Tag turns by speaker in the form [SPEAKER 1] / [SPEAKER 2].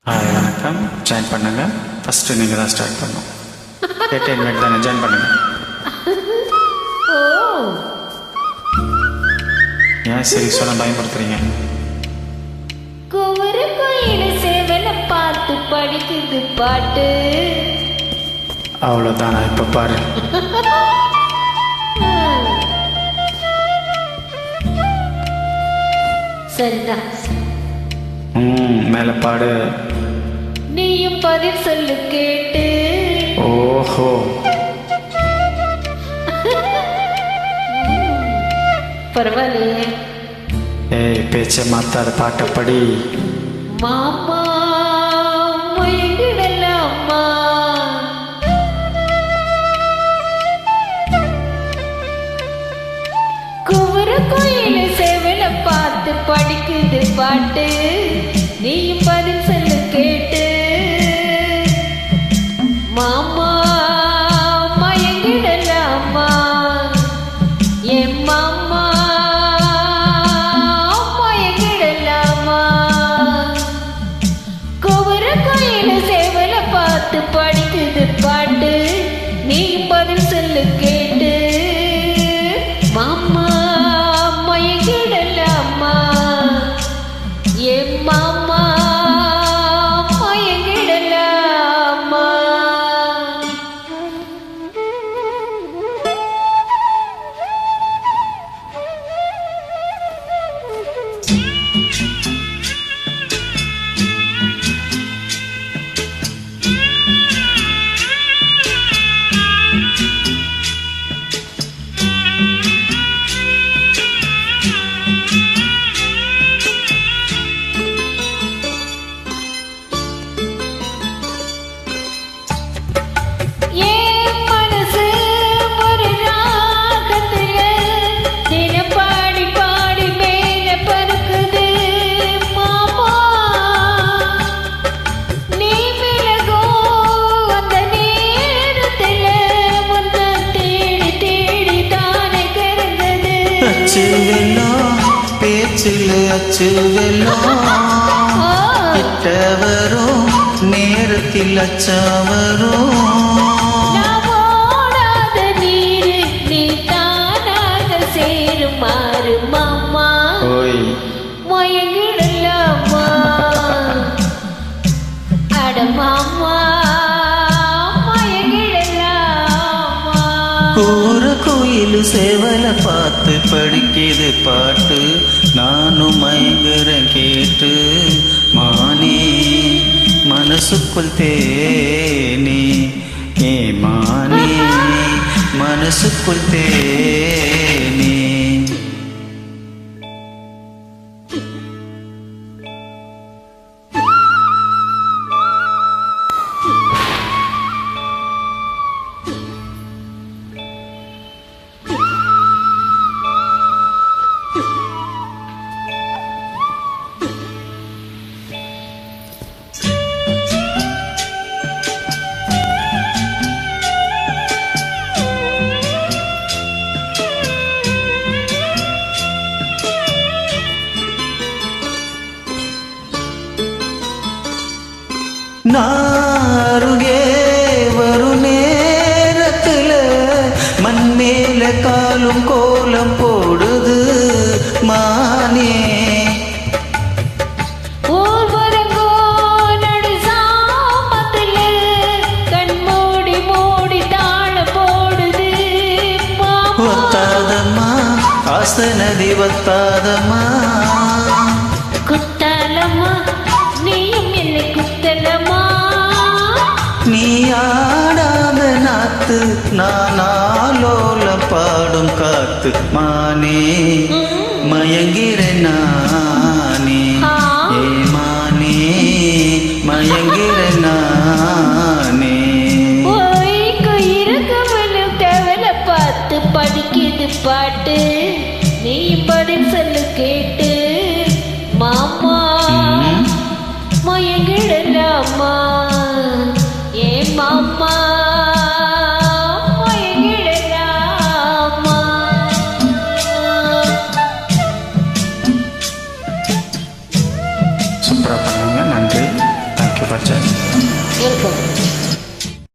[SPEAKER 1] Hi வணக்கம். Join பண்ணுங்க. First நீங்கள் தான் ஸ்டார்ட் பண்ணணும். 18 மினிட் தானே, ஜாயின் பண்ணுங்க. ஏன் சரி சொல்ல பயன்படுத்துறீங்க?
[SPEAKER 2] குவரு கோயில சேவல பார்த்து படிக்குது பாட்டு.
[SPEAKER 1] அவ்வளோதானா? இப்போ பாரு.
[SPEAKER 2] சரிதான்.
[SPEAKER 1] மேலே பாடு.
[SPEAKER 2] நீயும் பதில் சொல்லு கேட்டு.
[SPEAKER 1] ஓஹோ,
[SPEAKER 2] பரவாயில்லையே.
[SPEAKER 1] ஏய் பேச்சை மாத்தாத, பாட்டை படி.
[SPEAKER 2] மாமா மயங்கிடலாமா? குவரு கோயில சேவல பார்த்து படிக்குது பாட்டு. நீயும் பதில் சொல்லு கேட்டு. மாமா மயங்கிடலாமா? என் மாமா மயங்கிடலாமா? குவரு கோயில சேவல பார்த்து படிக்குது பாட்டு. நீயும் பதில் சொல்லு கேட்டு. மாமா மயங்கிடலாமா? என் மாமா மயங்கிடலாமா? என் மனசு ஒரு ராகத்துல தினம் பாடி பாடி மேல பறக்குது மாமா. நீ விலகோ அந்த நேரத்துல முன்ன தேடி தேடி தானே கிறந்தது.
[SPEAKER 1] அச்சு வெல்லம் பேச்சில் அச்சு வெல்லம் கிட்ட வரும் நேரத்தில் அச்சா வரும்.
[SPEAKER 2] நான் ஓடாத நீரு நீ தானாக சேருமாறு மாமா.
[SPEAKER 1] ஓய்
[SPEAKER 2] மயங்கிடலாமா? அட மாமா மயங்கிடலாமா?
[SPEAKER 1] ஒரு கோயில் சேவலை பார்த்து படிக்குது பாட்டு. நானும் மயங்குறேன் கேட்டு. மானே மனசுக்குள் தேனே, ஏ மானே மனசுக்குள் தேனே. நாருகே வரு நேரத்துல மண் மேல காலும் கோலம் போடுது மானே.
[SPEAKER 2] ஊர்வரங்கோ நடு சாமத்துல கண் மூடி மூடி தாளம் போடுது மாமா.
[SPEAKER 1] ஒத்தாதம்மா ஆசனதி ஒத்தாதம்மா.
[SPEAKER 2] குத்தலமா நீயும் என்னை குத்தலமா?
[SPEAKER 1] நீ ஆடாத நாத்து நான் ஆலோல பாடும் காத்து மானே. மயங்கிற நானே, ஏ மானே மயங்கிற நானே.
[SPEAKER 2] ஓய்க்கு இருக்கவளும் தேவல பார்த்து படிக்குது பாட்டு. நீ பதில் சொல்லு கேட்டு. மாமா மயங்கிடலாமா? ஏ மாமா மயங்கிடலாமா?
[SPEAKER 1] சூப்பராக பண்ணுங்க. நன்றி. தேங்க்யூ.
[SPEAKER 3] இருக்கும்.